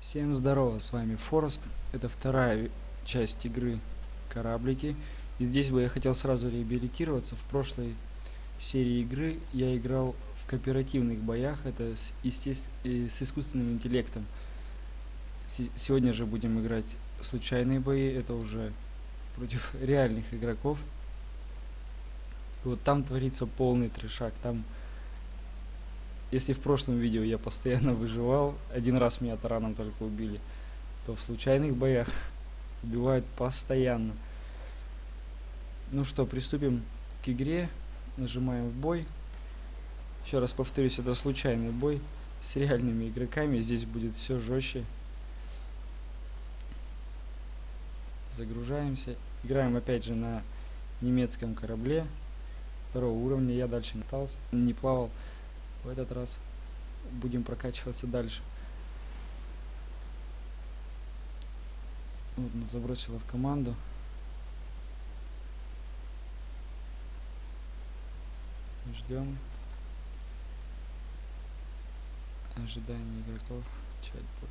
Всем здорово, с вами Форест. Это вторая часть игры Кораблики. И здесь бы я хотел сразу реабилитироваться. В прошлой серии игры я играл в кооперативных боях. Это с искусственным интеллектом. Сегодня же будем играть случайные бои. Это уже против реальных игроков. И вот там творится полный трешак. Там, если в прошлом видео я постоянно выживал, один раз меня тараном только убили, то в случайных боях убивают постоянно. Ну что, приступим к игре. Нажимаем в бой. Еще раз повторюсь, это случайный бой с реальными игроками. Здесь будет все жестче. Загружаемся. Играем опять же на немецком корабле второго уровня. Я дальше не плавал. В этот раз будем прокачиваться дальше. Вот, забросила в команду. Ждем. Ожидание игроков. Чат-бот.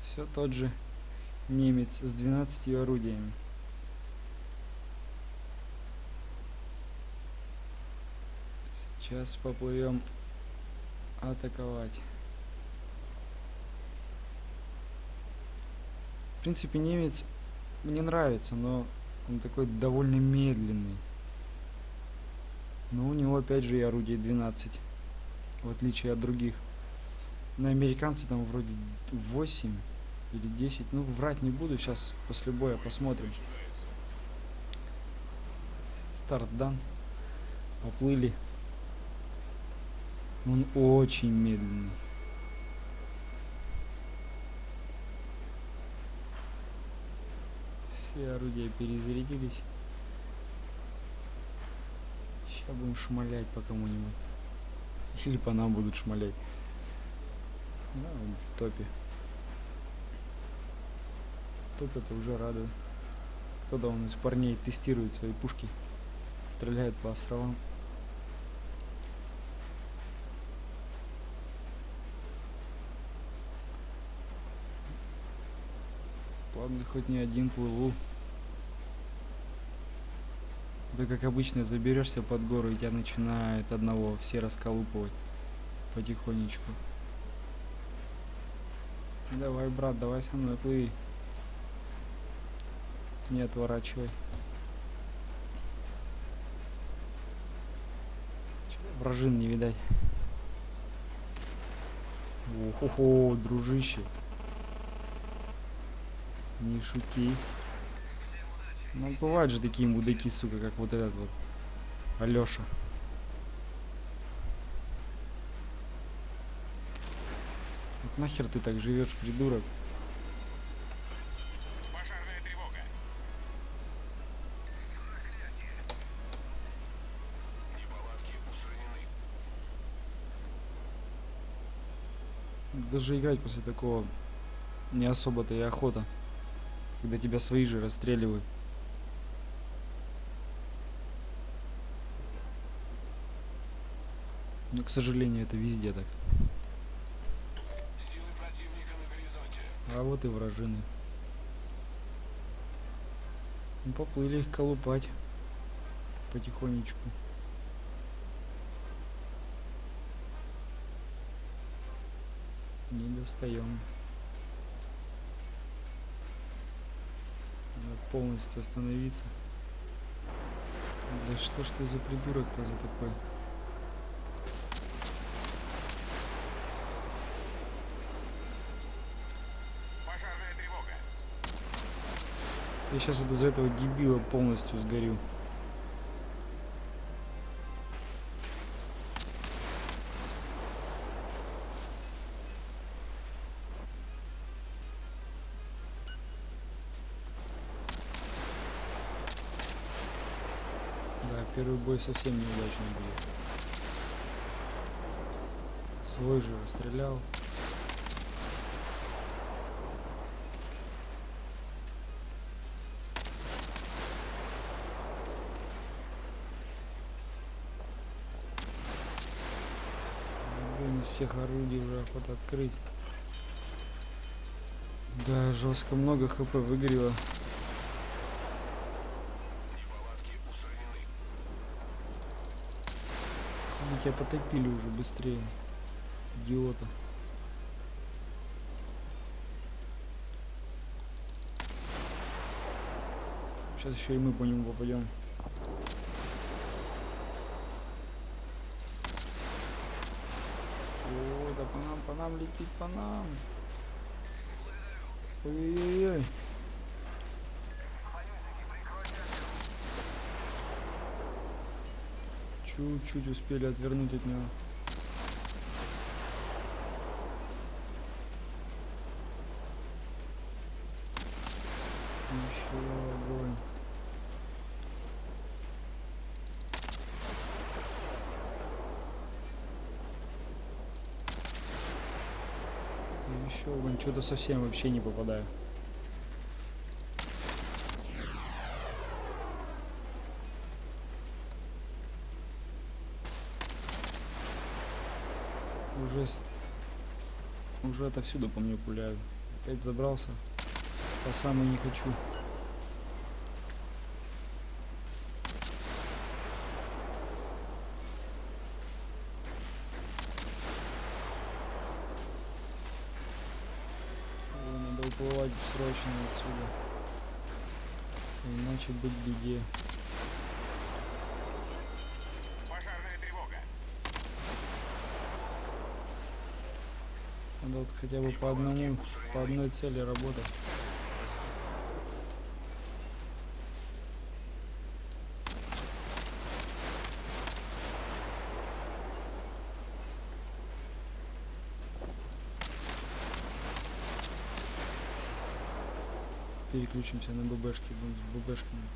Все тот же немец с 12 орудиями. Сейчас поплывем атаковать. В принципе, немец мне нравится, но он такой довольно медленный. Но у него опять же и орудий 12, в отличие от других. На американцы там вроде 8 или 10. Ну, врать не буду, сейчас после боя посмотрим. Старт дан. Поплыли. Он очень медленный. Все орудия перезарядились. Сейчас будем шмалять по кому-нибудь. Или по нам будут шмалять. Да, он в топе. Топ это уже радует. Кто-то он из парней тестирует свои пушки. Стреляет по островам. Ладно, хоть не один плыву. Да как обычно, заберешься под гору, и тебя начинают одного все расколупывать потихонечку. Давай, брат, давай со мной плыви. Не отворачивай. Вражин не видать. Охо-хо, дружище. Не шути. Ну, бывают же такие мудаки, сука, как вот этот вот Алёша. Вот нахер ты так живешь, придурок? Пожарная тревога. Неполадки устранены. Даже играть после такого не особо-то и охота, когда тебя свои же расстреливают. Но, к сожалению, это везде так. Силы противника на горизонте. А вот и вражины. Ну, поплыли их колупать потихонечку. Не достаем. Надо полностью остановиться. Да что ж ты за придурок-то за такой? Пожарная тревога. Я сейчас вот из-за этого дебила полностью сгорю. Да, первый бой совсем неудачный будет. Свой же расстрелял. Из всех орудий уже охота открыть. Да, жестко много хп выгорело. Неполадки устранены. Они тебя потопили уже быстрее. Идиота. Сейчас еще и мы по нему попадем. О, да по нам летит, по нам. Ой-ой-ой. Чуть-чуть успели отвернуть от него. Еще огонь. И еще огонь. Что-то совсем вообще не попадаю. Уже отовсюду по мне пуляют. Опять забрался. По самой не хочу. Ой, надо уплывать срочно отсюда. Иначе быть беде. Пожарная тревога. Надо вот хотя бы по одному, по одной цели работать. Переключимся на ББшки, будем с ББшками.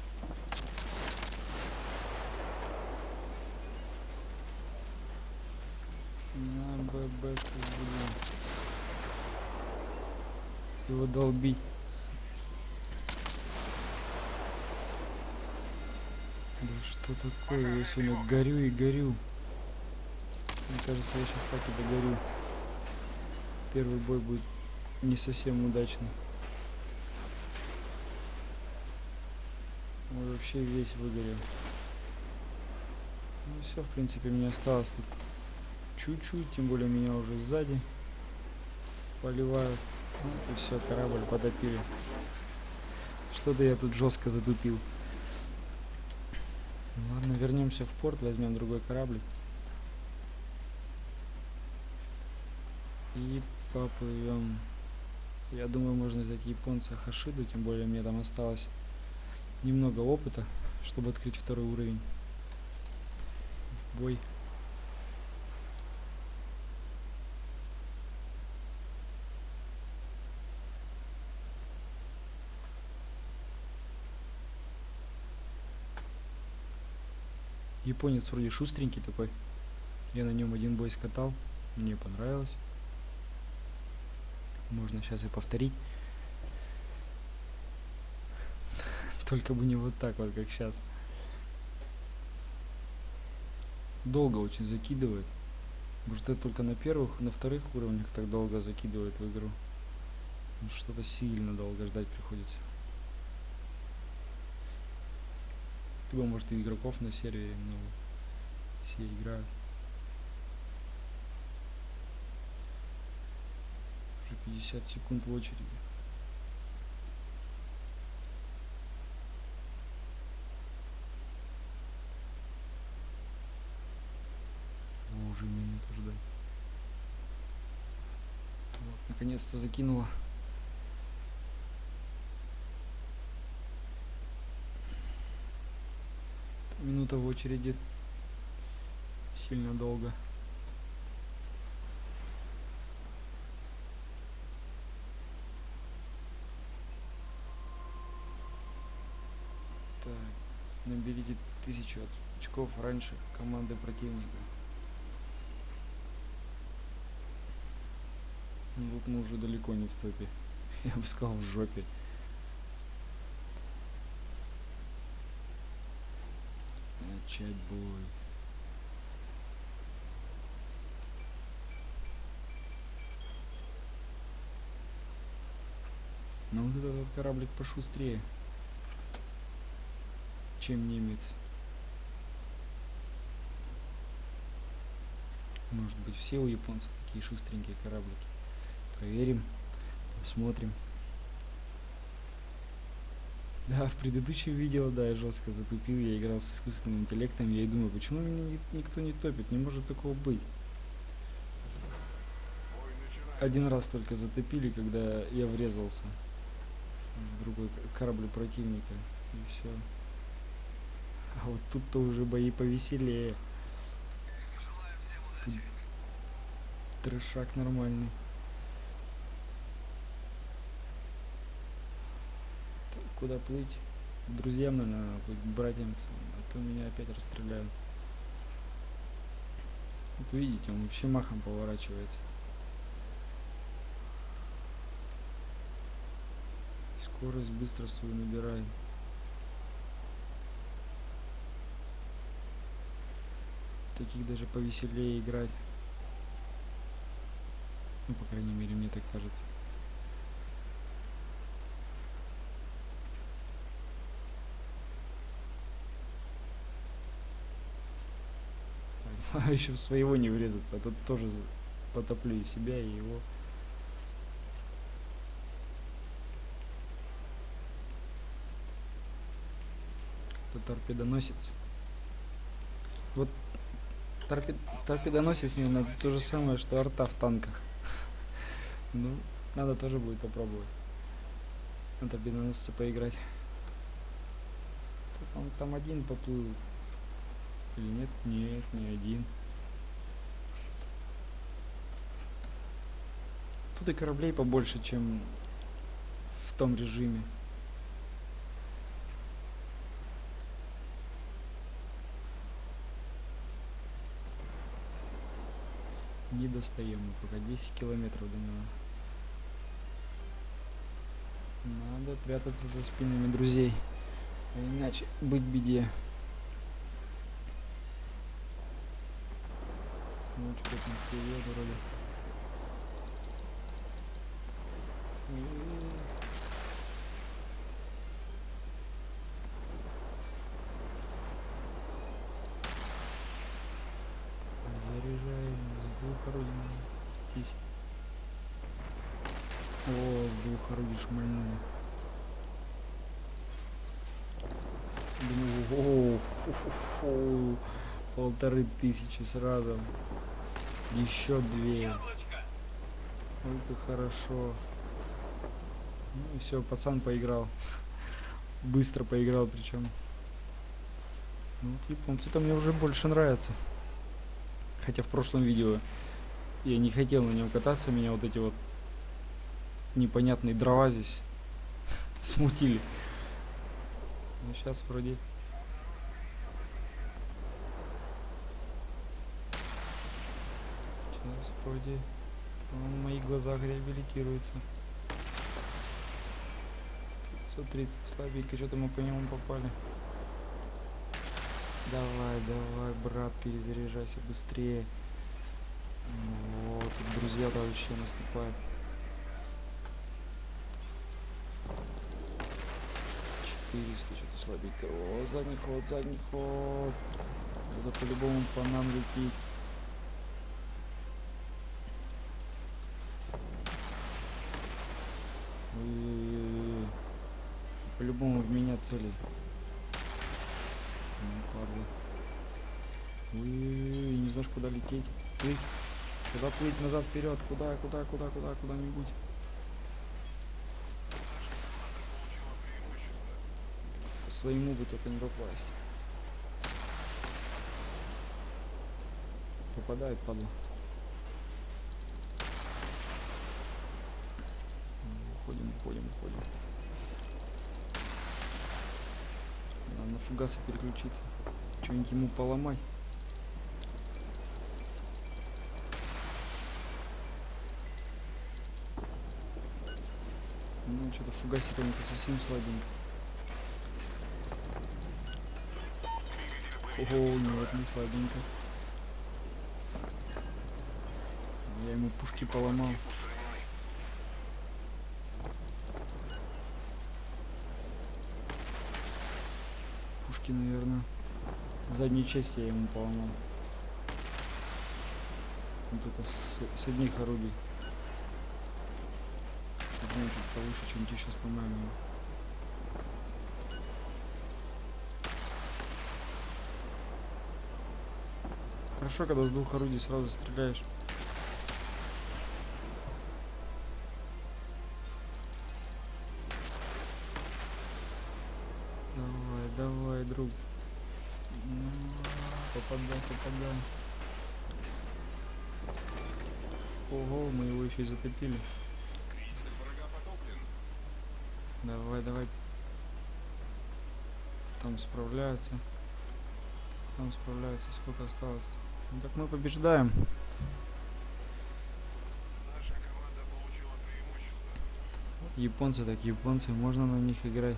На ББшку будем его долбить. Да что такое, я сегодня горю и горю. Мне кажется, я сейчас так и догорю. Первый бой будет не совсем удачный. Ой, вообще весь выгорел. Ну все, в принципе, мне осталось тут чуть-чуть, тем более меня уже сзади поливают. Вот и все, корабль потопили. Что-то я тут жестко затупил. Ладно, вернемся в порт, возьмем другой корабль. И поплывем. Я думаю, можно взять японца Хашиду, тем более мне там осталось немного опыта, чтобы открыть второй уровень. В бой. Японец вроде шустренький такой. Я на нем один бой скатал. Мне понравилось. Можно сейчас и повторить. Только бы не вот так вот, как сейчас. Долго очень закидывает. Может, это только на первых, на вторых уровнях так долго закидывает в игру. Что-то сильно долго ждать приходится. Либо, может, и игроков на сервере много. Все играют. Уже 50 секунд в очереди. Уже минуту ждать. Вот, наконец-то закинула. Минута в очереди. Сильно долго. Так, наберите 1000 очков раньше команды противника. Ну, вот мы уже далеко не в топе. Я бы сказал, в жопе. Начать бой. Ну вот этот кораблик пошустрее, чем немец. Может быть, все у японцев такие шустренькие кораблики. Проверим, посмотрим. Да, в предыдущем видео, да, я жестко затупил, я играл с искусственным интеллектом, я и думаю, почему меня никто не топит, не может такого быть. Один раз только затопили, когда я врезался в другой корабль противника, и все. А вот тут-то уже бои повеселее. Тут трешак нормальный. Так, куда плыть? К друзьям, наверное, плыть, к братьям своим, а то меня опять расстреляют. Вот видите, он вообще махом поворачивается. Скорость быстро свою набирает. Таких даже повеселее играть. Ну, по крайней мере, мне так кажется. А еще в своего не врезаться, а тут тоже потоплю и себя, и его. Это торпедоносец. Вот торпедоносец, наверное, то же самое, что арта в танках. Ну, надо тоже будет попробовать на торпедоносце поиграть. Там один поплыл. Или нет? Нет, не один. Тут и кораблей побольше, чем в том режиме. Не достаем мы пока 10 километров до него. Надо прятаться за спинами друзей, а иначе быть беде. Ну что-то там вперед вроде. Заряжаем с двух орудий здесь. О, с двух орудий шмальнули. Думаю, о, 1500 сразу. Еще 2. Ой, как хорошо. Ну и все, пацан поиграл. Быстро поиграл причем. Ну вот японцы-то мне уже больше нравятся. Хотя в прошлом видео я не хотел на нем кататься, меня вот эти вот непонятные дрова здесь смутили. Ну сейчас вроде... Сейчас вроде он в моих глазах реабилитируется. 530 слабенько, что-то мы по нему попали. Давай, давай, брат, перезаряжайся быстрее. Вот, тут друзья вообще наступают. 400, что-то слабенько. О, задний ход, задний ход. Это по-любому по нам летит. Ой-ой-ой. По-любому в меня цели. Падла. Ой-ой-ой, не знаешь, куда лететь. Плыть. Куда плыть? Назад, вперед. Куда-нибудь. По своему бы только не попасть. Попадает, падла. Уходим. Надо на фугасы переключиться. Что-нибудь ему поломать. Ну, что-то фугасиками-то совсем слабенько. Ого, нет, не слабенько. Я ему пушки поломал. пушки, наверное. Заднюю часть я ему поломал. Ну, только с одних орудий. Одну чуть повыше, что-нибудь еще сломаем его. Хорошо, когда с двух орудий сразу стреляешь. Давай, давай, друг. Ну, попадай, попадай. Ого, мы его еще и затопили. Крейсер врага потоплен. Давай, давай. Там справляются. Там справляются. Сколько осталось-то? Ну, так мы побеждаем. Наша команда получила преимущество. Японцы так японцы. Можно на них играть.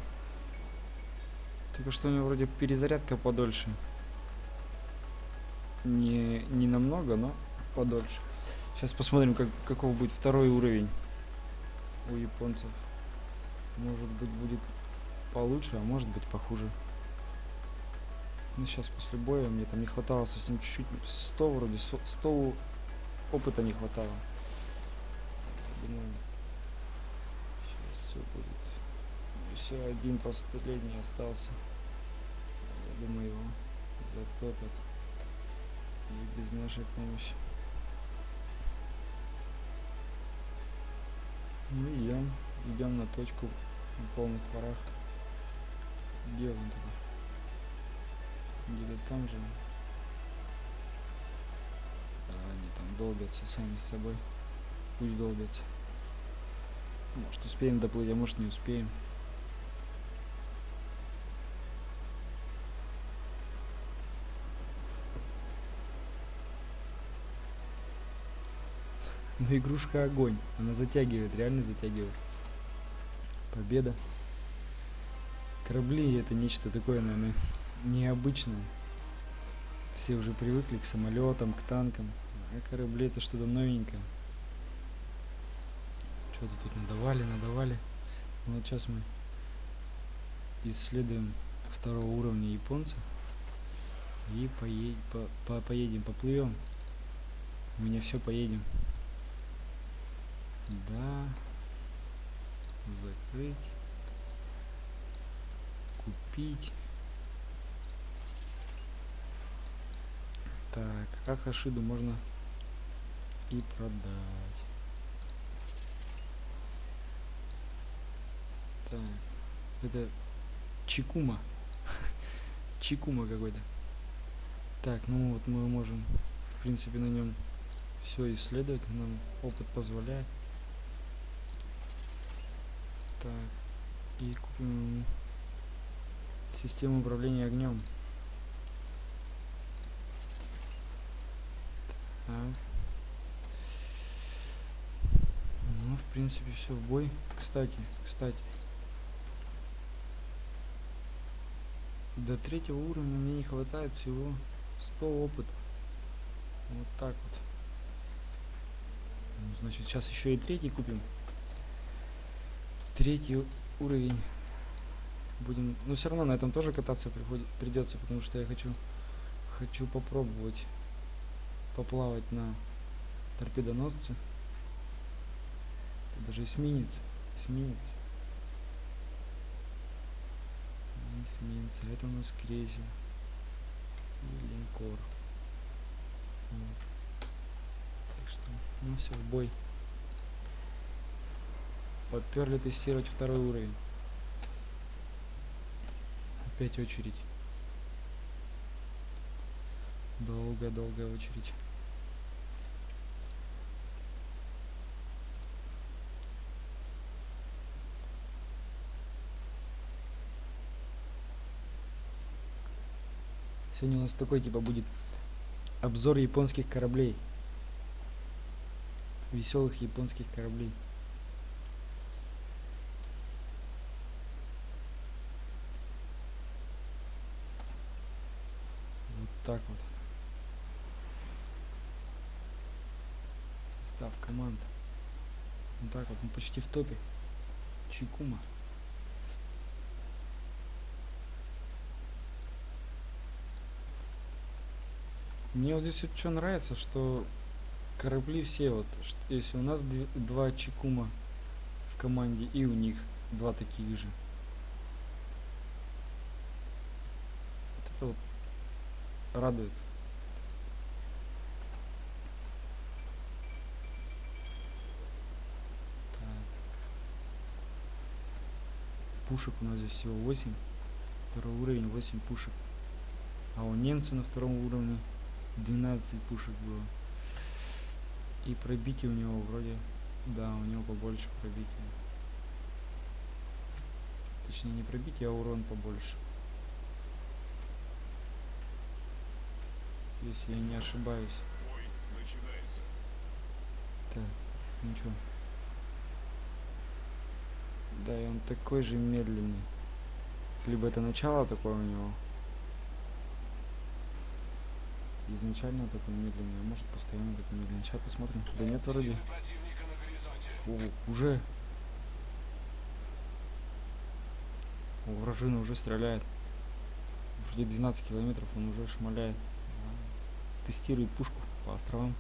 Только что у него вроде перезарядка подольше. Не намного, но подольше. Сейчас посмотрим, каков будет второй уровень у японцев. Может быть, будет получше, а может быть похуже. Ну, сейчас после боя мне там не хватало совсем чуть-чуть. 100 вроде, 100 опыта не хватало. Думаю, сейчас все будет. Еще один последний остался. Я думаю, его затопят. И без нашей помощи. Ну и идем на точку на полных парах. Где он туда? Где-то там же. Они там долбятся сами с собой. Пусть долбятся. Может успеем доплыть, а может не успеем. Но игрушка огонь. Она затягивает, реально затягивает. Победа. Корабли это нечто такое, наверное, необычное. Все уже привыкли к самолетам, к танкам. А корабли это что-то новенькое. Что-то тут надавали. Ну, вот сейчас мы исследуем второго уровня японца. И поедем, поплывем. У меня все поедем. Да. Закрыть. Купить. Так, а Хашиду можно и продать. Так, это Чикума. Чикума какой-то. Так, ну вот мы можем, в принципе, на нем все исследовать. Нам опыт позволяет. Так, и купим систему управления огнем. Так. Ну, в принципе, все в бой. Кстати. До третьего уровня мне не хватает всего 100 опыта. Вот так вот. Ну, значит, сейчас еще и третий купим. Третий уровень. Будем. Но все равно на этом тоже кататься придется, потому что я хочу попробовать поплавать на торпедоносце. Это даже эсминец. Эсминец. Это у нас крейсер. И линкор. Вот. Так что, ну все, в бой. Подперли тестировать второй уровень. Опять очередь. Долгая очередь. Сегодня у нас такой типа будет обзор японских кораблей. Веселых японских кораблей. Вот так вот. Состав команд. Вот так вот, мы почти в топе. Чикума. Мне вот здесь вот что нравится, что корабли все вот, если у нас два Чикума в команде и у них два таких же. Вот это вот радует. Так. Пушек у нас здесь всего 8. Второй уровень 8 пушек. А у немца на втором уровне 12 пушек было. И пробитие у него вроде... Да, у него побольше пробития. Точнее не пробитие, а урон побольше. Если я не ошибаюсь. Бой начинается. Так, ничего. Да, и он такой же медленный. Либо это начало такое у него. Изначально такой медленный, а может постоянно такой медленный. Сейчас посмотрим. Да нет, вроде. Силы противника на горизонте. О, уже. О, вражина уже стреляет. Вроде 12 километров он уже шмаляет. Тестирует пушку по островам.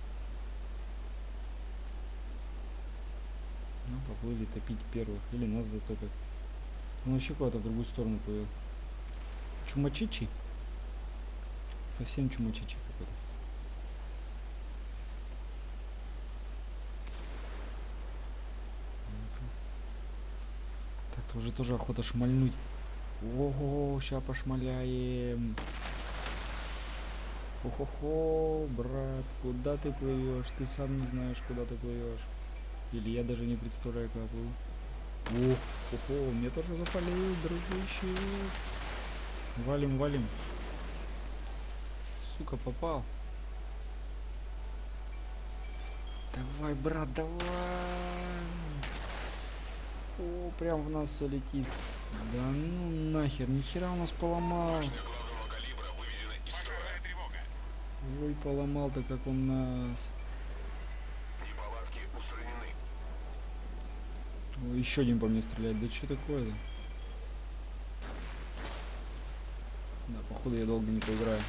Ну, поплыли топить первых. Или нас затопят. Он вообще куда-то в другую сторону плывет. Чумачичи? Совсем чумачичи какой-то. Так-то уже тоже охота шмальнуть. Ого, ща пошмаляем. Хо-хо-хо, брат, куда ты плывешь? Ты сам не знаешь, куда ты плывешь. Или я даже не представляю, куда плыву. О, хо-хо, мне тоже запалил, дружище. Валим, валим. Сука, попал. Давай, брат, давай. О, прям в нас все летит. Да ну нахер, нихера у нас поломал. Башня главного калибра выведена из строя. Пожарная тревога. Ой, поломал-то как он нас. Неполадки устранены. Ой, еще один по мне стреляет. Да что такое-то? Да, походу я долго не поиграю.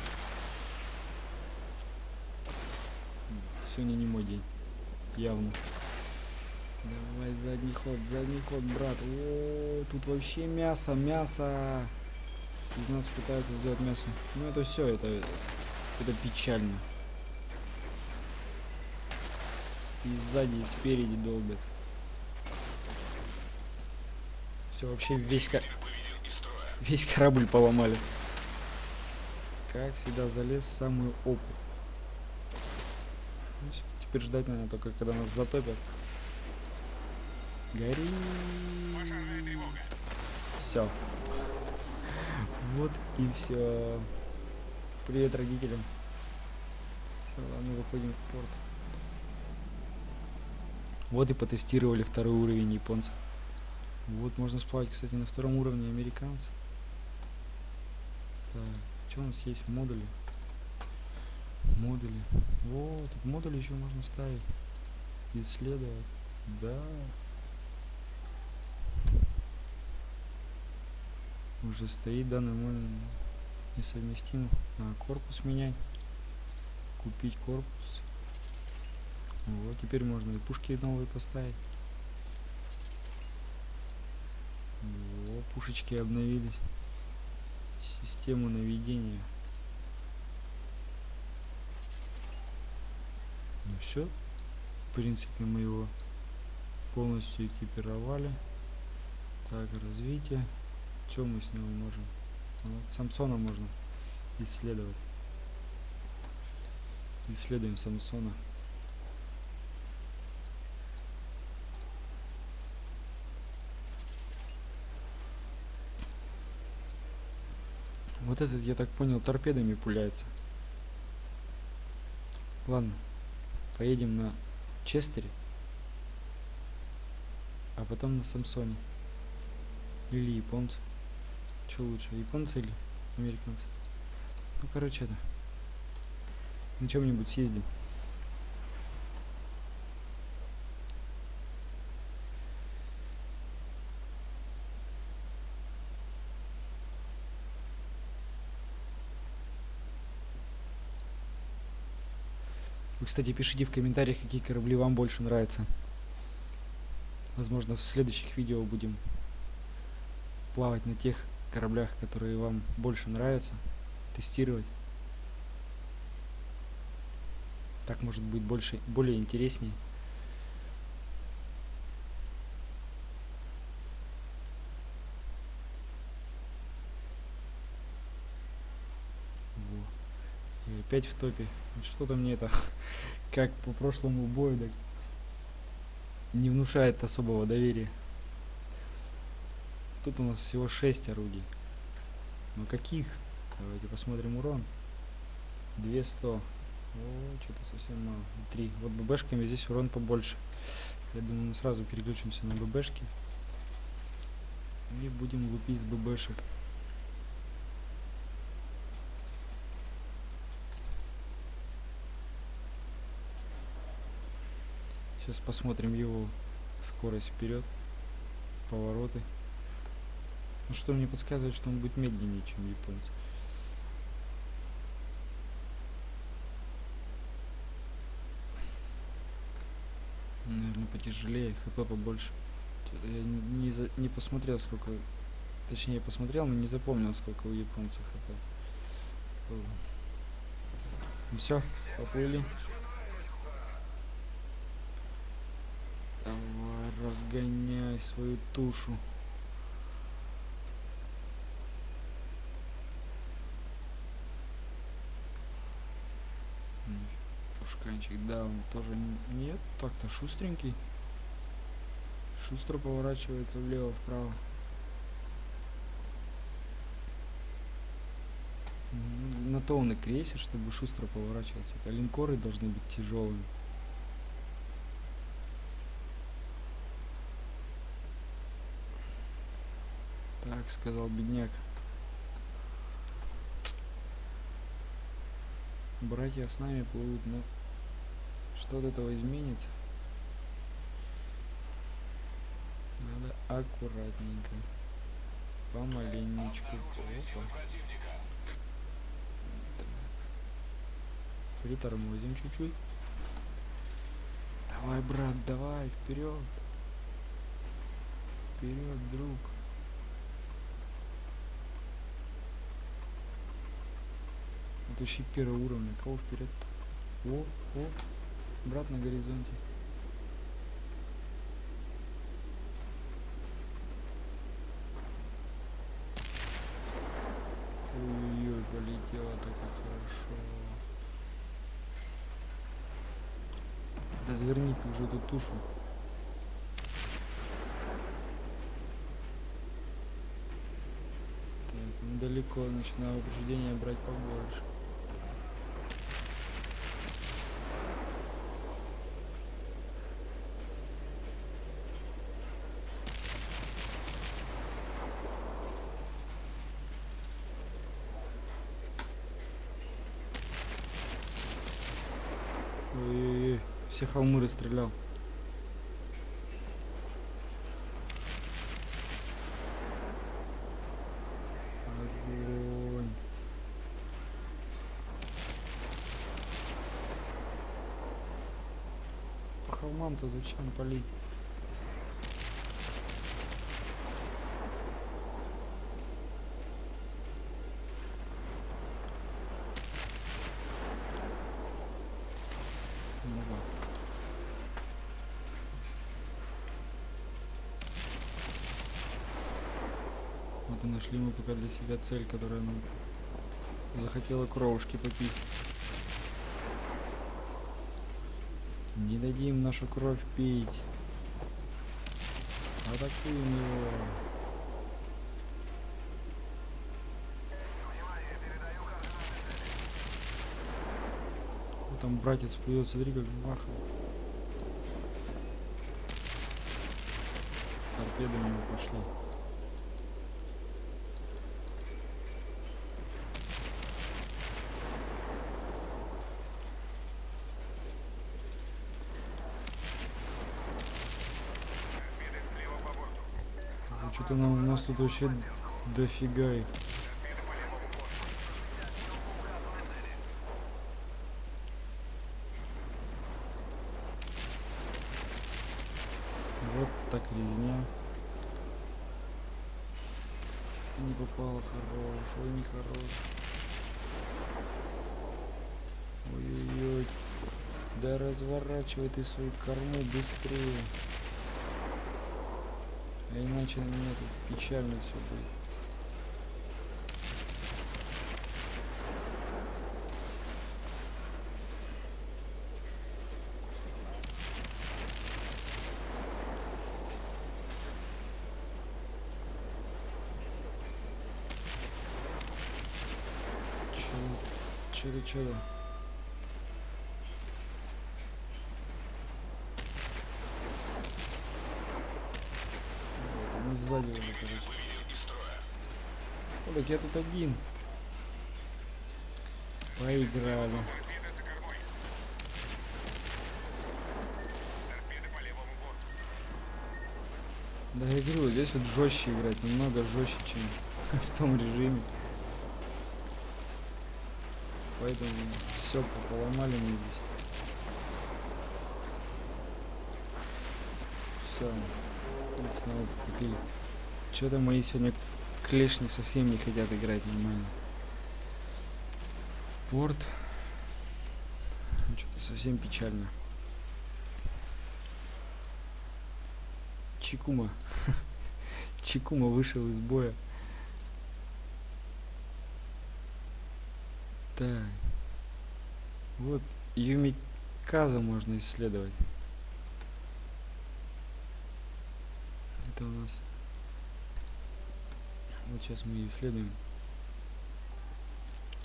Сегодня не мой день. Явно. Давай задний ход, брат. О, тут вообще мясо, мясо. Из нас пытаются сделать мясо. Ну это все, это печально. И сзади, и спереди долбят. Все, вообще весь корабль поломали. Как всегда залез в самую опу. Ну, теперь ждать, наверное, только когда нас затопят. Гори. Пожарная тревога. Все. Вот и все. Привет родителям. Все, ладно, выходим в порт. Вот и потестировали второй уровень японцев. Вот можно сплавать, кстати, на втором уровне американцев. Так, что у нас есть? Модули. Модули. Вот, тут модули еще можно ставить. Исследовать. Да. Уже стоит данный модуль несовместим. Корпус менять. Купить корпус. Вот, теперь можно и пушки новые поставить. О, пушечки обновились. Систему наведения. Ну все. В принципе, мы его полностью экипировали. Так, развитие. Что мы с него можем? Вот, Самсона можно исследовать. Исследуем Самсона. Вот этот, я так понял, торпедами пуляется. Ладно, поедем на Честере, а потом на Самсоне. Или японцы. Что лучше, японцы или американцы? Ну, короче, это. На чем-нибудь съездим. Вы, кстати, пишите в комментариях, какие корабли вам больше нравятся. Возможно, в следующих видео будем плавать на тех кораблях, которые вам больше нравятся, тестировать. Так может быть более интереснее. Во. И опять в топе. Что-то мне это, как по прошлому бою, так не внушает особого доверия. Тут у нас всего 6 орудий. Но каких? Давайте посмотрим урон. 200. О, что-то совсем мало. 3. Вот ББшками здесь урон побольше. Я думаю, мы сразу переключимся на ББшки. И будем лупить с ББшек. Сейчас посмотрим его скорость вперед. Повороты. Ну что мне подсказывает, что он будет медленнее, чем японцы. Наверное, потяжелее, хп побольше. Что-то я не посмотрел, сколько... Точнее, посмотрел, но не запомнил, сколько у японцев хп. Ну все, поплыли. Давай, разгоняй свою тушу. Тушканчик, да, он тоже нет, так-то шустренький. Шустро поворачивается влево-вправо. На то он и крейсер, чтобы шустро поворачивался. А линкоры должны быть тяжелыми. Так, сказал бедняк. Братья с нами плывут, но что от этого изменится? Надо аккуратненько. Помаленечку. Притормозим чуть-чуть. Давай, брат, давай, вперед. Вперед, друг. Это еще первого уровня. Кого вперед? О, брат на горизонте. Ой-ой-ой, полетело так как хорошо. Разверни ты уже эту тушу. Так, далеко, начинаю упреждение брать побольше. Ой-ой-ой, все холмы расстрелял. Огонь. По холмам-то зачем палить? Ну ладно. Вот и нашли мы пока для себя цель, которая нам захотела кровушки попить. Не дадим нашу кровь пить. Атакуем его. Вот там братец плывет, смотри, как махал. Торпеды у него пошли. Что-то у нас тут вообще дофига их. так резня. Не попало, хорош, ой, не хорош. Ой-ой-ой. Да разворачивай ты свою корму быстрее. А иначе на меня тут печально все будет. Чудо. Вот, мы сзади уже, короче. Выведен из строя. О, так я тут один. Поиграли. Торпеда за кормой. Торпеда по левому борту. Да я говорю, здесь вот жестче играть, намного жестче, чем в том режиме. Поэтому все поломали мне здесь. Все. И снова потупили. Что-то мои сегодня клешни совсем не хотят играть нормально. В порт. Что-то совсем печально. Чикума. Чикума вышел из боя. Так. Вот Юмиказа можно исследовать. Это у нас. Вот сейчас мы исследуем.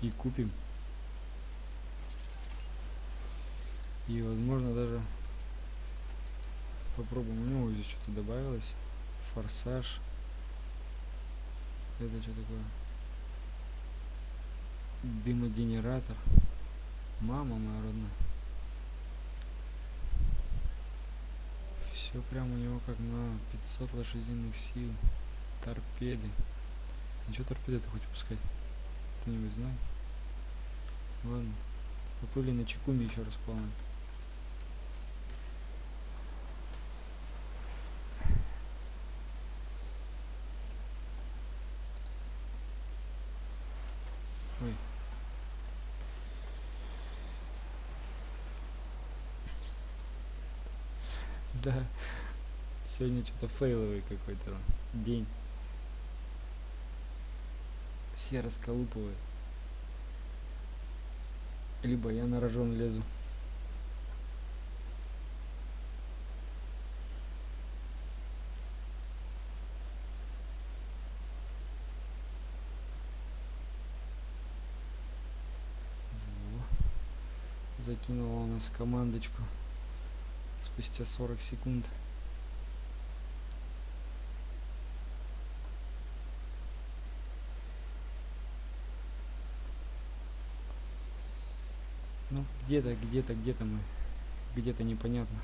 И купим. И возможно даже попробуем. У него здесь что-то добавилось. Форсаж. Это что такое? Дымогенератор. Мама моя родная. Все прям у него как на 500 лошадиных сил. Торпеды. А что торпеды ты хочешь пускать? Кто-нибудь знает? Ладно. Поплыли на Чикуме еще раз плаваем. Ой. Да. Сегодня что-то фейловый какой-то день. Все расколупывают. Либо я на рожон лезу. Во. Закинула у нас командочку спустя 40 секунд. Ну, где-то мы. Где-то непонятно.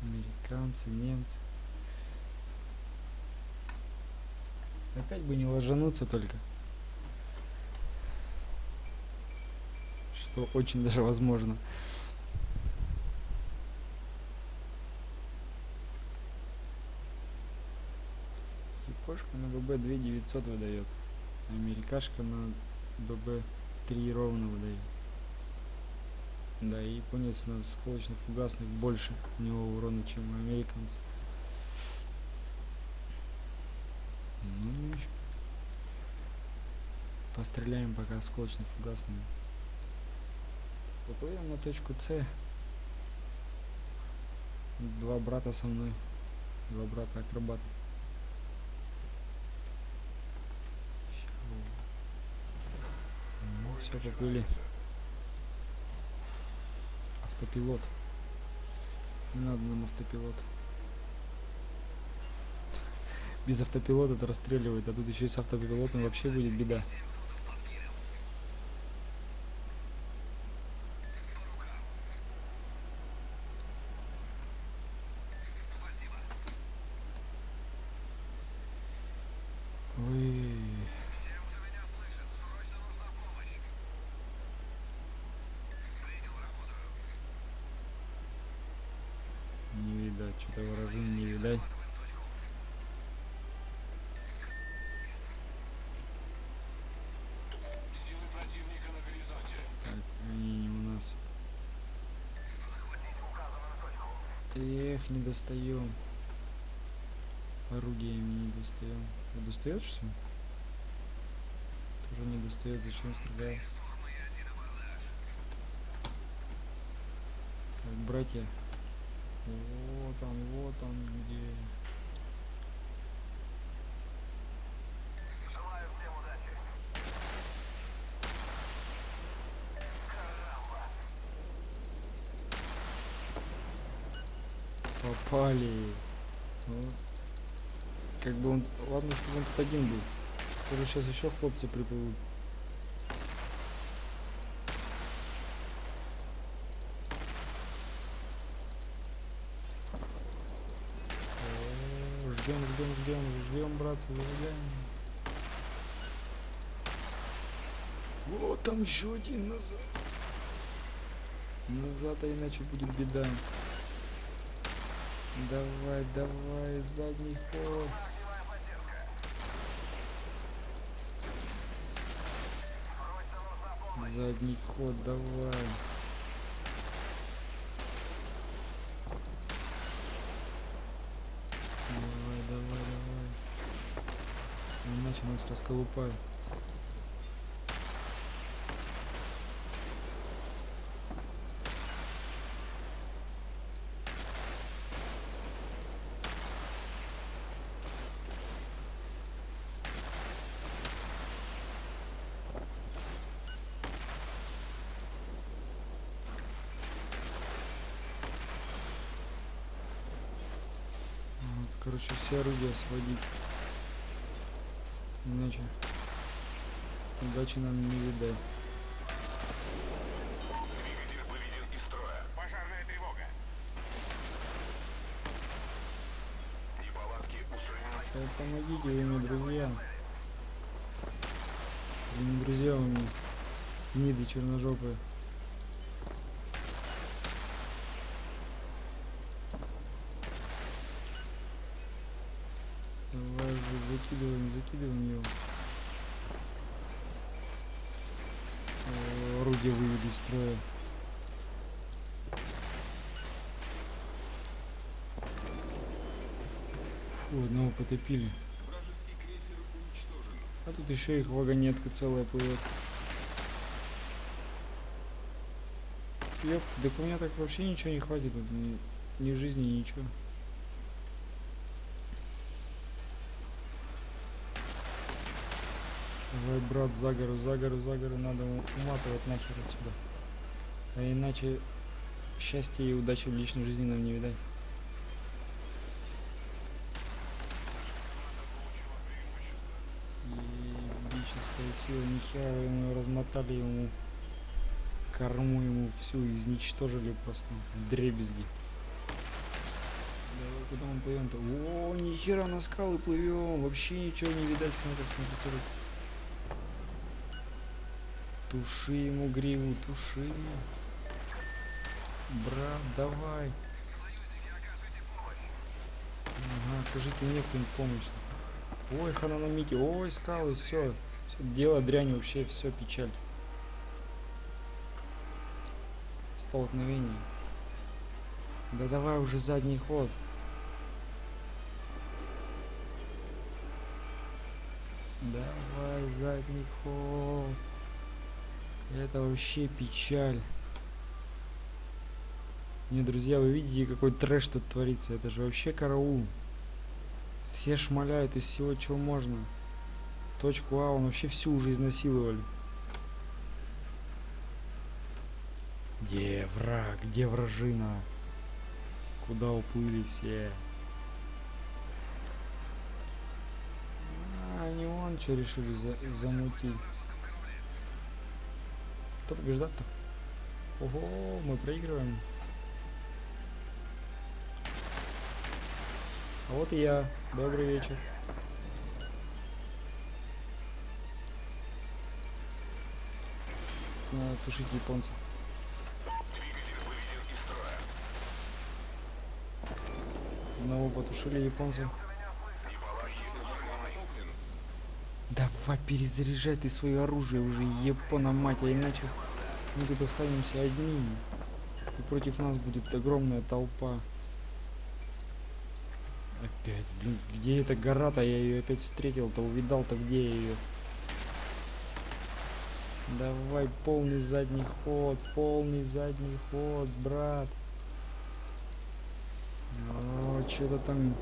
Американцы, немцы. Опять бы не ложануться только. Что очень даже возможно. Япошка на ББ 2900 выдает. Америкашка на ББ 3 ровно выдает. Да, и японец на сколочно-фугасных больше у него урона, чем у американцев. Ну ничего. Постреляем пока сколочно-фугасными. Поплывем на точку С. Два брата со мной. Два брата акробата. Ну, все, поплыли. Автопилот. Не надо нам автопилот. Без автопилота это расстреливает, а тут еще и с автопилотом вообще будет беда. Ой. Да вражин не видать. Силы противника на горизонте. Так, они у нас. Эх, не достаем. Орудиями не достаем. Достает что ли? Тоже не достает, зачем стреляет? Так, братья. Вот он где. Желаю всем удачи. Попали. Ну, как бы он. Ладно, если бы он тут один был. Тоже сейчас еще хлопцы приплывут. Ждем, братцы, зажигаем. Вот там еще один назад. Назад, а иначе будет беда. Давай, задний ход. Задний ход, давай. Давай. Иначе нас расколупают. Короче, все орудия сводить. Иначе удачи нам не видать. Двигатель выведен из строя. Пожарная тревога. Неполадки устранены. Помогите вы мне, друзья. Вы не друзья у меня. Гниды черножопые. Давай же закидываем его. Орудие вывели из строя. Фу, одного потопили. Вражеский крейсер уничтожен. А тут еще их вагонетка целая плывет. Ёпта, так у меня так вообще ничего не хватит. Ни жизни, ничего. Давай, брат, за гору, надо уматывать нахер отсюда. А иначе счастья и удачи в личной жизни нам не видать. Ебическая сила, нихера ему размотали, ему корму ему всю изничтожили просто в дребезги. Давай, куда мы плывем-то? О, нихера на скалы плывем, вообще ничего не видать, смотри. Туши ему гриву, туши. Брат, давай. Ага, окажите мне кто-нибудь помощь. Ой, хана на Мики, ой, скалы, все. Дело дрянь вообще, все, печаль. Столкновение. Да давай уже задний ход. Давай задний ход. Это вообще печаль. Не, друзья, вы видите, какой трэш тут творится? Это же вообще караул. Все шмаляют из всего, чего можно. Точку А, он вообще всю уже изнасиловали. Где враг? Где вражина? Куда уплыли все? А, не он что решили замутить. Кто побеждает-то? Ого, мы проигрываем. А вот и я. Добрый вечер. Надо тушить японцев. Двигатель выведен из строя. Одного потушили японцев. Давай перезаряжай ты свое оружие уже, Япона мать, а иначе мы тут останемся одни. И против нас будет огромная толпа. Опять, блин, где эта гора-то? Я ее опять встретил-то, увидал-то, где я ее? Давай, полный задний ход, брат. О, что-то там.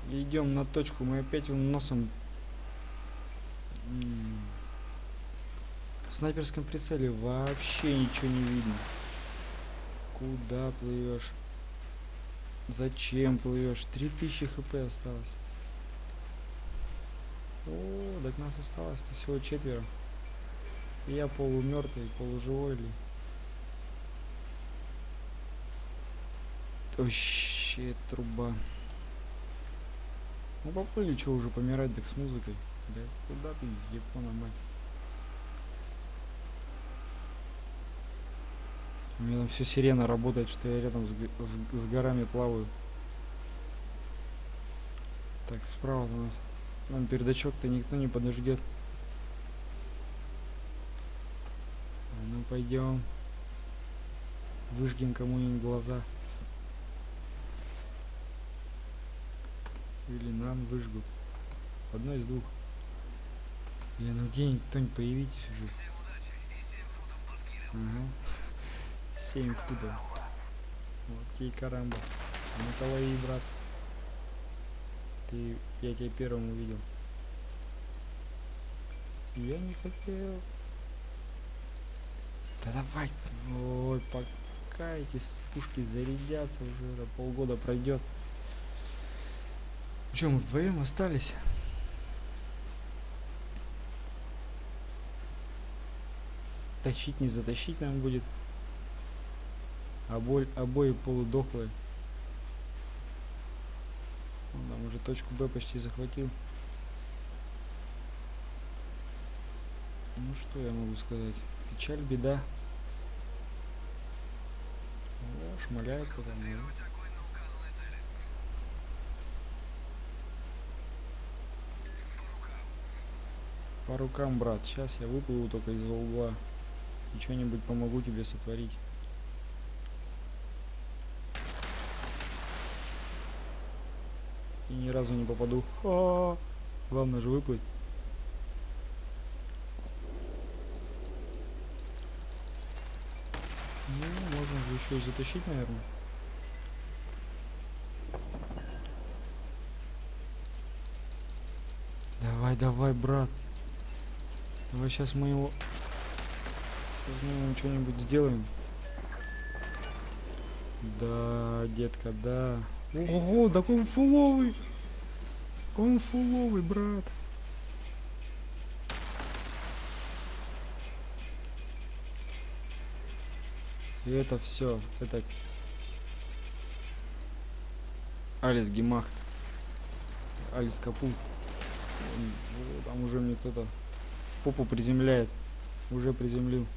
Идем на точку, мы опять носом в снайперском прицеле вообще ничего не видно. Куда плывешь? Зачем плывешь? 3000 хп осталось. О, так нас осталось-то всего 4. И я полумертвый, полуживой ли. Вообще труба. Ну поплыли, что уже помирать, так с музыкой. Да куда ты, Япона мать? У меня там все сирена работает, что я рядом с горами плаваю. Так, справа у нас. Нам передачок-то никто не подождет. А ну пойдем. Выжгем кому-нибудь глаза. Или нам выжгут. Одно из двух. Я ну где-нибудь кто-нибудь появитесь уже. Ага. 7 футов. Вот тебе карамба. Ну-ка лови, брат. Я тебя первым увидел. Я не хотел. Да давай. Ой, пока эти пушки зарядятся, уже до полгода пройдет. Че, мы вдвоем остались? Тащить не затащить нам будет. Обои полудохлые. Он там уже точку Б почти захватил. Ну что я могу сказать? Печаль, беда. О, шмаляет потом. По рукам, брат. Сейчас я выплыву только из-за угла. И что-нибудь помогу тебе сотворить. И ни разу не попаду. Главное же выплыть. Ну, можно же еще и затащить, наверное. Давай, брат. Давай сейчас мы ему что-нибудь сделаем. Да, детка, да. Ого, так он фуловый. Он фуловый, брат. И это все. Это Алис Гемахт. Алис Капут. Там уже мне кто-то попу приземляет. Уже приземлил.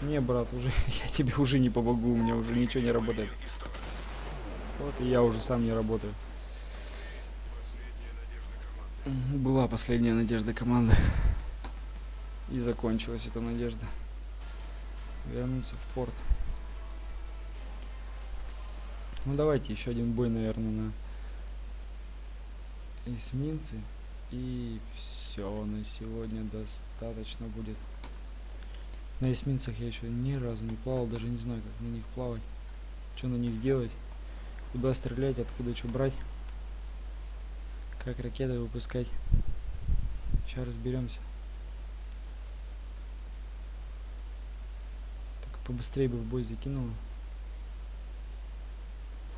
Не, брат, уже я тебе уже не помогу, у меня уже ничего не работает. Вот и я уже сам не работаю. Была последняя надежда команды. И закончилась эта надежда. Вернуться в порт. Ну давайте еще один бой, наверное, на эсминцы. И все, на сегодня достаточно будет. На эсминцах я еще ни разу не плавал, даже не знаю, как на них плавать, что на них делать, куда стрелять, откуда что брать, как ракеты выпускать. Сейчас разберемся. Так побыстрее бы в бой закинуло.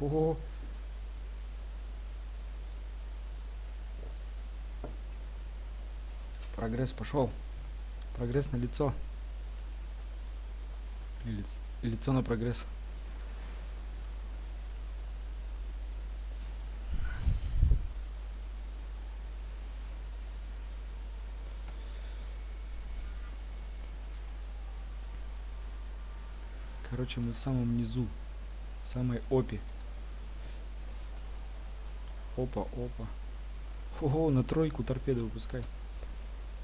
Ого! Прогресс пошел. Прогресс на лицо. Лицо на прогресс. Короче, мы в самом низу. В самой опе. Опа, опа. Ого, на тройку торпеды выпускай.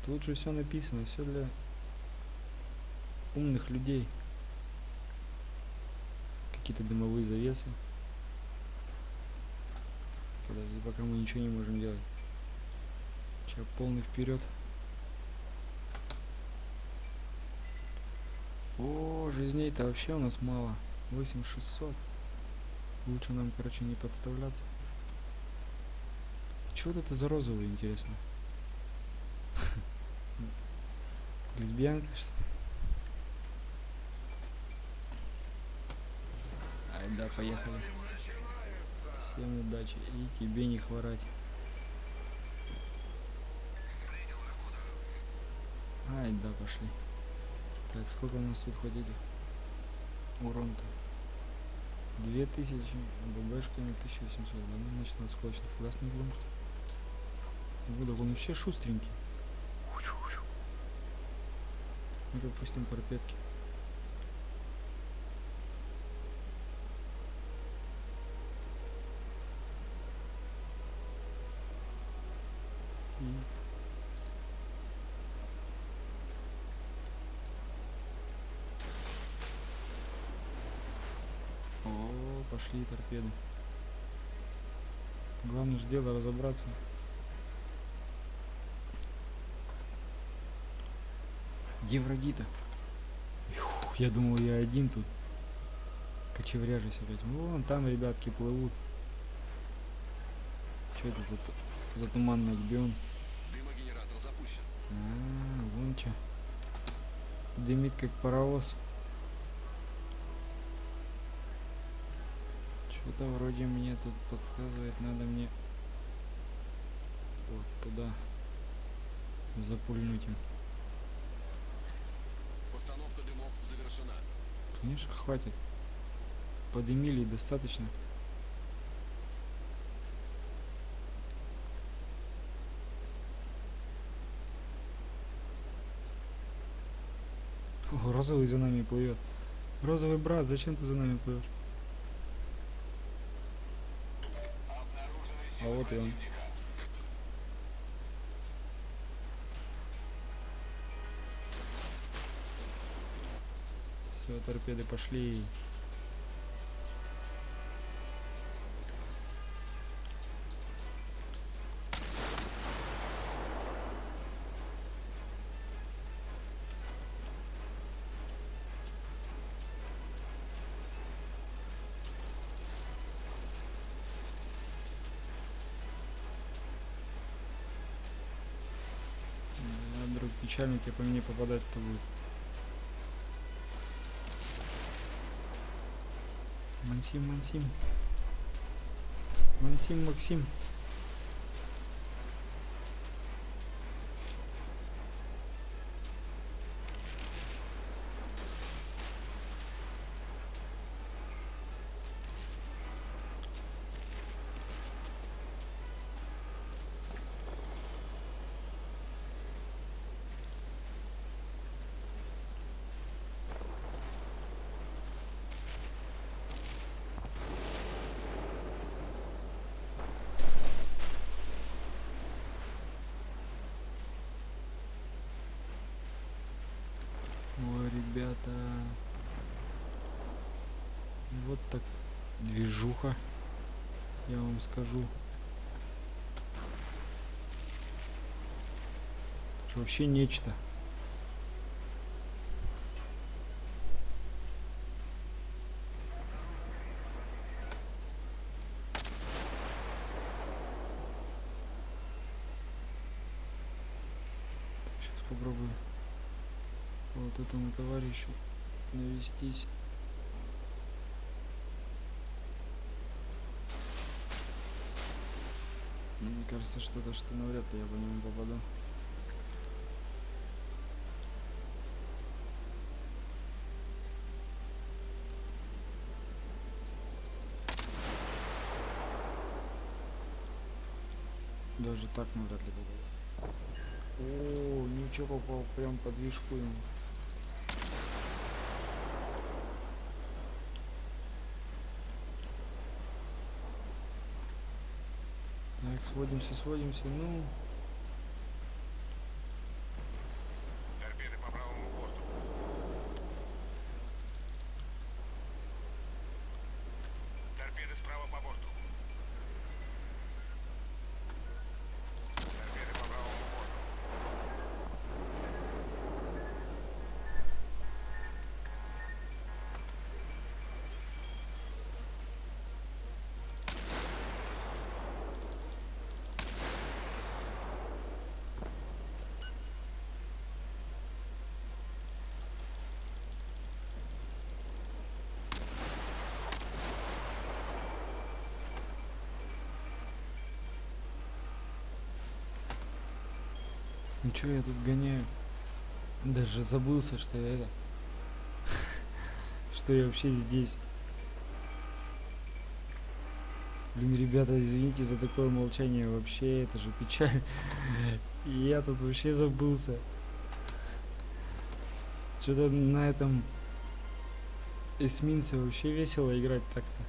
Тут же все написано, все для умных людей. Какие-то дымовые завесы. Подожди, пока мы ничего не можем делать. Че, полный вперед. О, жизней-то вообще у нас мало. 8600. Лучше нам, короче, не подставляться. Чего вот это за розовый, интересно? Лесбиянка, что ли? Ай, да, поехали. Всем удачи и тебе не хворать. Ай, да, пошли. Так, сколько у нас тут хоть этих? Урон-то? 2000, ББшками 1800. Да, ну, значит, на сколочный фугасный блин. Да он вообще шустренький. Ну-ка, пустим торпедки. О, пошли торпеды. Главное же дело разобраться. Где враги-то? Я думал, я один тут. Кочевряжусь опять. Вон там ребятки плывут. Что это за туманный Альбион? Дымогенератор запущен. Вон что. Дымит как паровоз. Что-то вроде мне тут подсказывает, надо мне вот туда запульнуть им. Постановка дымов завершена. Конечно, хватит. Подымили и достаточно. О, розовый за нами плывет. Розовый брат, зачем ты за нами плывешь? А вот и он. Все, торпеды пошли. Да, друг, печально тебе по мне попадать-то будет. Мансим, Мансим. Мансим, Максим. Ой, ребята. Вот так движуха, я вам скажу. Это вообще нечто. Сейчас попробую вот этому товарищу навестись. Мне кажется, что навряд ли я по нему попаду. Даже так навряд ли попаду. О, ничего, попал прям по движку ему. Так, сводимся, сводимся. Ну, Торпеды по правому борту. Торпеды справа по борту. Торпеды по правому борту. ну чё я тут гоняю? Даже забылся, что я это... Что я вообще здесь. Блин, ребята, извините за такое молчание. Вообще, это же печаль. И я тут вообще забылся. Что-то на этом эсминце вообще весело играть так-то.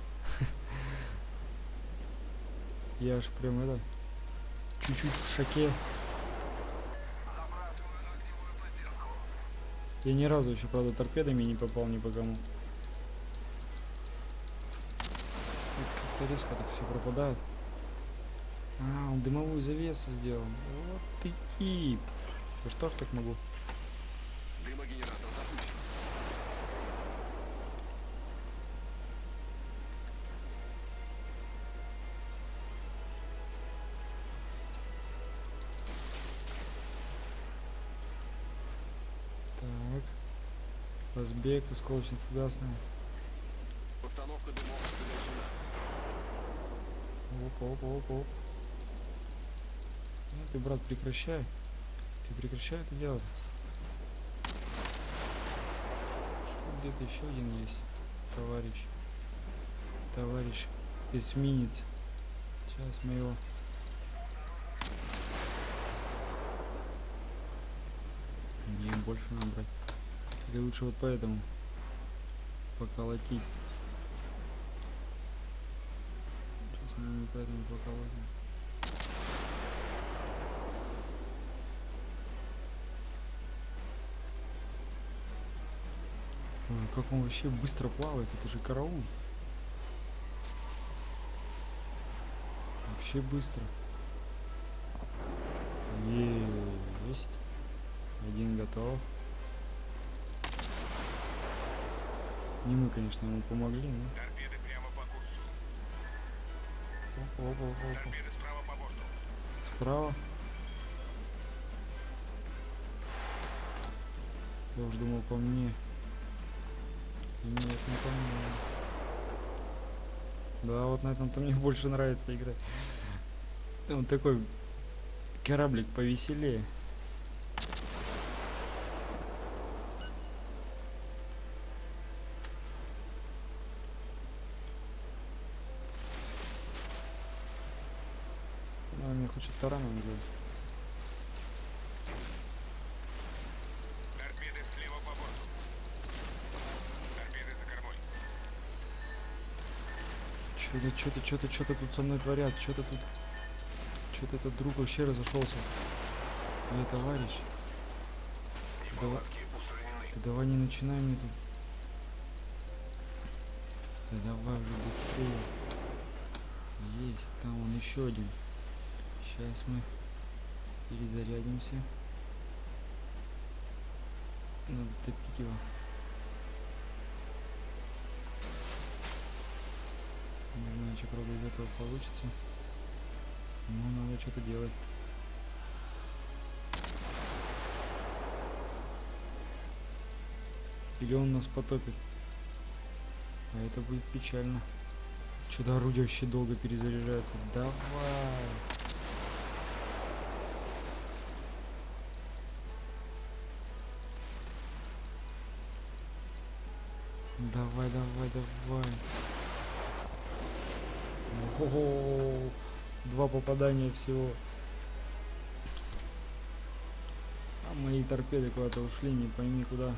Я аж прям это... Чуть-чуть в шоке. Я ни разу еще, правда, торпедами не попал ни по кому. Вот как-то резко так все пропадает. А, он дымовую завесу сделал. Вот ты тип. Да что ж так могу? Дымогенератор запущен. Так. Разбег, осколочно-фугасный. Постановка дымов завершена. Оп, оп, оп, оп. Ну, ты, брат, прекращай. Ты прекращай это делать. Где-то еще один есть. Товарищ. Товарищ эсминец. Сейчас мы его... Не, больше надо брать. Или лучше вот поэтому поколотить. Сейчас, наверное, поэтому поколотим. Ой, как он вообще быстро плавает, это же караул. Вообще быстро. Есть. Один готов. Не мы, конечно, ему помогли, но... Торпеды прямо по курсу. Опа, опа, опа, опа. Торпеды справа по борту. Справа. Я уж думал по мне. Нет, не по мне. Да, вот на этом-то мне больше нравится играть. Он такой кораблик повеселее. Ну, он меня хочет тараном делать. Торпеды слева по борту. Торпеды за кормой. Что-то тут со мной творят. Что-то тут... Что-то этот друг вообще разошелся. Эй, товарищ. Неполадки устранены. Ты давай не начинай мне тут. Да давай уже быстрее. Есть, там он еще один. Сейчас мы перезарядимся. Надо топить его. Не знаю, что, правда, из этого получится. Но надо что-то делать. Или он нас потопит. А это будет печально. Что-то орудие вообще долго перезаряжается. Давай. Давай, давай, давай. Ого, 2 попадания всего. А мои торпеды куда-то ушли, не пойми куда.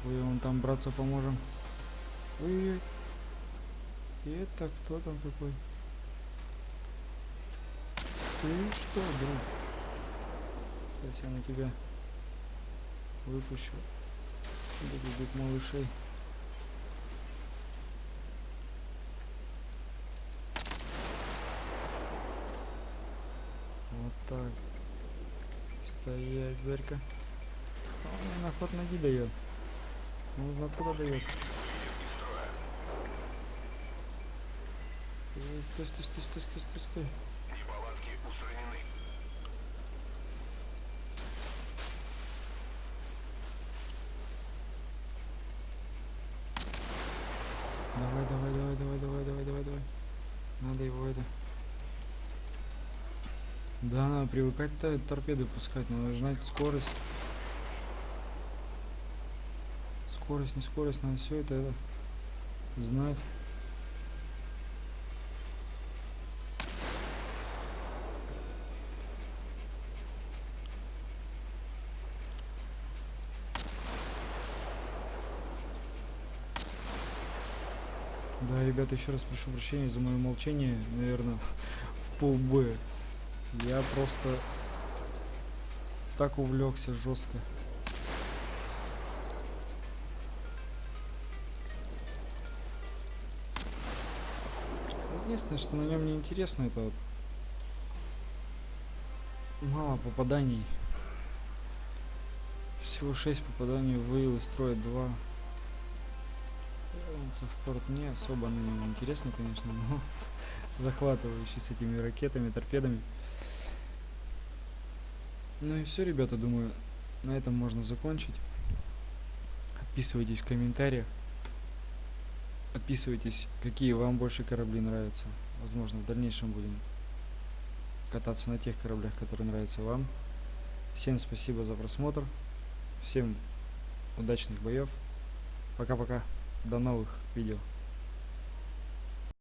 Какой он там братцу поможем. Ой-ой-ой. И это кто там такой? Ты что, друг? Сейчас я на тебя выпущу. Буду малышей. Вот так. Стоять, Зарька. Он мне на ход ноги дает. Он откуда дает? Стой, стой, стой, стой, стой, стой, стой. Неполадки устранены. Давай, давай, давай, давай, давай, давай, давай, давай. Надо его это. Да, надо привыкать-то торпеды пускать, надо знать скорость. Скорость, не скорость, надо все это знать. Да, ребята, еще раз прошу прощения за мое молчание, наверное, в полбоя. Я просто так увлекся жестко. Единственное, что на нем не интересно, это вот мало попаданий. Всего 6 попаданий, вывел из строя 2. В порт не особо на нем интересно, конечно, но захватывающий с этими ракетами, торпедами. Ну и все, ребята, думаю, на этом можно закончить. Отписывайтесь в комментариях. Отписывайтесь, какие вам больше корабли нравятся. Возможно, в дальнейшем будем кататься на тех кораблях, которые нравятся вам. Всем спасибо за просмотр. Всем удачных боев. Пока-пока. До новых видео.